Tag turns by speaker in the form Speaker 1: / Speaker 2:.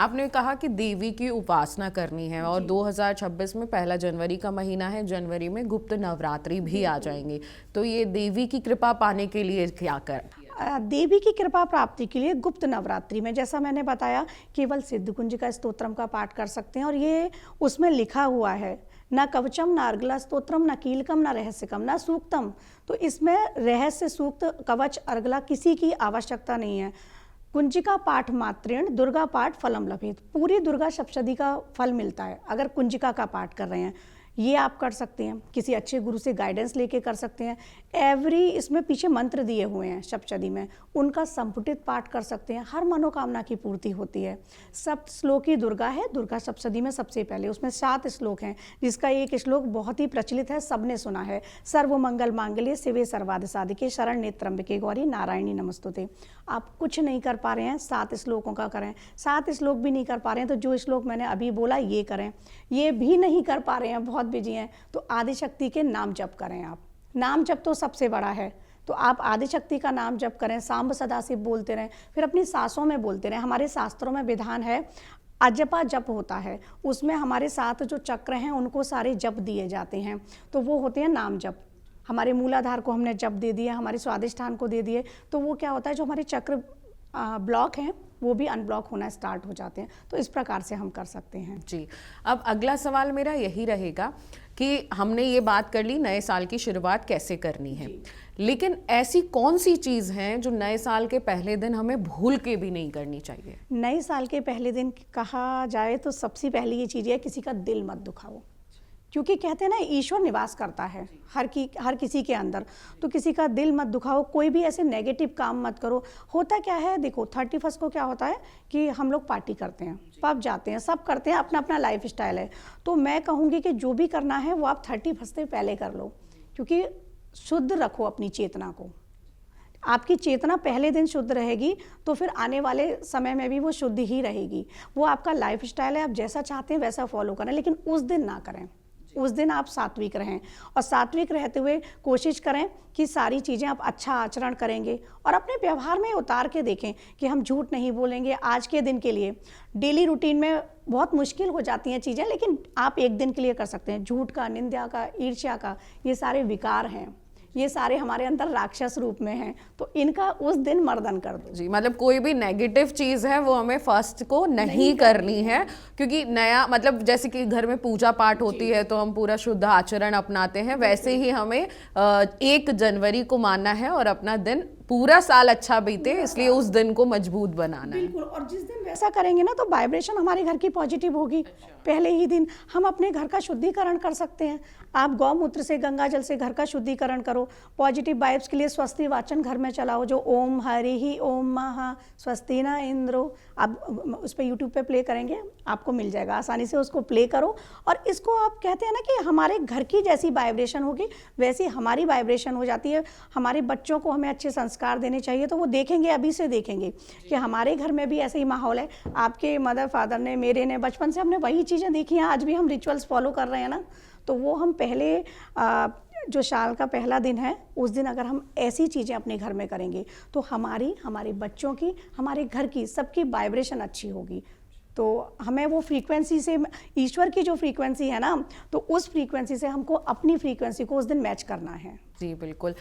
Speaker 1: आपने कहा कि देवी की उपासना करनी है और 2026 में 1 जनवरी का महीना है, जनवरी में गुप्त नवरात्रि भी आ जाएंगे, तो ये देवी की कृपा पाने के लिए क्या कर?
Speaker 2: देवी की कृपा प्राप्ति के लिए गुप्त नवरात्रि में, जैसा मैंने बताया, केवल सिद्धकुंजिका स्तोत्रम का पाठ कर सकते हैं। और ये उसमें लिखा हुआ है, न कवचम, न अर्गला स्तोत्रम, न कीलकम, न रहस्यकम, न सूक्तम। तो इसमें रहस्य, सूक्त, कवच, अर्गला किसी की आवश्यकता नहीं है। कुंजिका पाठ मात्रेण दुर्गा पाठ फलम लभेत। पूरी दुर्गा सप्तशती का फल मिलता है अगर कुंजिका का पाठ कर रहे हैं। ये आप कर सकते हैं, किसी अच्छे गुरु से गाइडेंस लेके कर सकते हैं। इसमें पीछे मंत्र दिए हुए हैं सप्तशती में, उनका संपुटित पाठ कर सकते हैं। हर मनोकामना की पूर्ति होती है। सप्त श्लोकी दुर्गा है, दुर्गा सप्तशती में सबसे पहले, उसमें 7 श्लोक हैं, जिसका एक श्लोक बहुत ही प्रचलित है, सबने सुना है, सर्व मंगल मांगल्ये शिवे सर्वार्थ साधिके शरण्ये त्र्यंबके गौरी नारायणी नमस्तुते। आप कुछ नहीं कर पा रहे हैं, 7 श्लोकों का करें। 7 श्लोक भी नहीं कर पा रहे हैं तो जो श्लोक मैंने अभी बोला ये करें। ये भी नहीं कर पा रहे हैं, बहुत बिजी हैं, तो आदिशक्ति के नाम जप करें। आप नाम जप तो सबसे बड़ा है, तो आप आदिशक्ति का नाम जप करें, सांब सदाशिव बोलते रहें, फिर अपनी सांसों में बोलते रहें। हमारे शास्त्रों में विधान है, अजपा जप होता है, उसमें हमारे 7 जो चक्र हैं उनको सारे जप दिए जाते हैं, तो वो होते हैं नाम जप। हमारे मूलाधार को हमने जप दे दिया, हमारे स्वादिष्ठान को दे दिए, तो वो क्या होता है, जो हमारे चक्र ब्लॉक हैं वो भी अनब्लॉक होना स्टार्ट हो जाते हैं। तो इस प्रकार से हम कर सकते हैं।
Speaker 1: जी, अब अगला सवाल मेरा यही रहेगा कि हमने ये बात कर ली नए साल की शुरुआत कैसे करनी है, लेकिन ऐसी कौन सी चीज़ है जो नए साल के पहले दिन हमें भूल के भी नहीं करनी चाहिए?
Speaker 2: नए साल के पहले दिन कहा जाए तो सबसे पहली ये चीज़ है, किसी का दिल मत दुखाओ, क्योंकि कहते हैं ना ईश्वर निवास करता है हर किसी के अंदर, तो किसी का दिल मत दुखाओ, कोई भी ऐसे नेगेटिव काम मत करो। होता क्या है, देखो 31 को क्या होता है कि हम लोग पार्टी करते हैं, पब जाते हैं, सब करते हैं, अपना अपना लाइफ स्टाइल है। तो मैं कहूँगी कि जो भी करना है वो आप 31 से पहले कर लो, क्योंकि शुद्ध रखो अपनी चेतना को। आपकी चेतना पहले दिन शुद्ध रहेगी तो फिर आने वाले समय में भी वो शुद्ध ही रहेगी। वो आपका लाइफ स्टाइल है, आप जैसा चाहते हैं वैसा फॉलो करें, लेकिन उस दिन ना करें। उस दिन आप सात्विक रहें, और सात्विक रहते हुए कोशिश करें कि सारी चीज़ें आप अच्छा आचरण करेंगे और अपने व्यवहार में उतार के देखें कि हम झूठ नहीं बोलेंगे आज के दिन के लिए। डेली रूटीन में बहुत मुश्किल हो जाती हैं चीज़ें, लेकिन आप एक दिन के लिए कर सकते हैं। झूठ का, निंदा का, ईर्ष्या का, ये सारे विकार हैं, ये सारे हमारे अंदर राक्षस रूप में हैं, तो इनका उस दिन मर्दन कर दो।
Speaker 1: जी, मतलब कोई भी नेगेटिव चीज़ है वो हमें फर्स्ट को नहीं करनी है, क्योंकि नया मतलब जैसे कि घर में पूजा पाठ होती है तो हम पूरा शुद्ध आचरण अपनाते हैं, वैसे ही हमें 1 जनवरी को मानना है और अपना दिन पूरा साल अच्छा बीते, इसलिए उस दिन को मजबूत बनाना है।
Speaker 2: बिल्कुल, और जिस दिन वैसा करेंगे ना तो वाइब्रेशन हमारे घर की पॉजिटिव होगी। पहले ही दिन हम अपने घर का शुद्धिकरण कर सकते हैं। आप गौमूत्र से, गंगा जल से घर का शुद्धिकरण करो। पॉजिटिव वाइब्स के लिए स्वस्ति वाचन घर में चलाओ, जो ओम हरि ही ओम महा स्वस्ति न इंद्रो, आप उस पर यूट्यूब पे प्ले करेंगे, आपको मिल जाएगा, आसानी से उसको प्ले करो। और इसको आप कहते हैं ना कि हमारे घर की जैसी वाइब्रेशन होगी वैसी हमारी वाइब्रेशन हो जाती है। हमारे बच्चों को हमें अच्छे संस्कार देने चाहिए, तो वो देखेंगे, अभी से देखेंगे कि हमारे घर में भी ऐसे ही माहौल है। आपके मदर फादर ने, मेरे ने, बचपन से हमने वही चीज़ें देखी हैं, आज भी हम रिचुअल्स फॉलो कर रहे हैं ना, तो वो हम पहले जो साल का पहला दिन है उस दिन अगर हम ऐसी चीज़ें अपने घर में करेंगे तो हमारे बच्चों की, हमारे घर की, सबकी वाइब्रेशन अच्छी होगी। तो हमें वो फ्रीक्वेंसी से, ईश्वर की जो फ्रीक्वेंसी है ना, तो उस फ्रीक्वेंसी से हमको अपनी फ्रीक्वेंसी को उस दिन मैच करना है।
Speaker 1: जी बिल्कुल।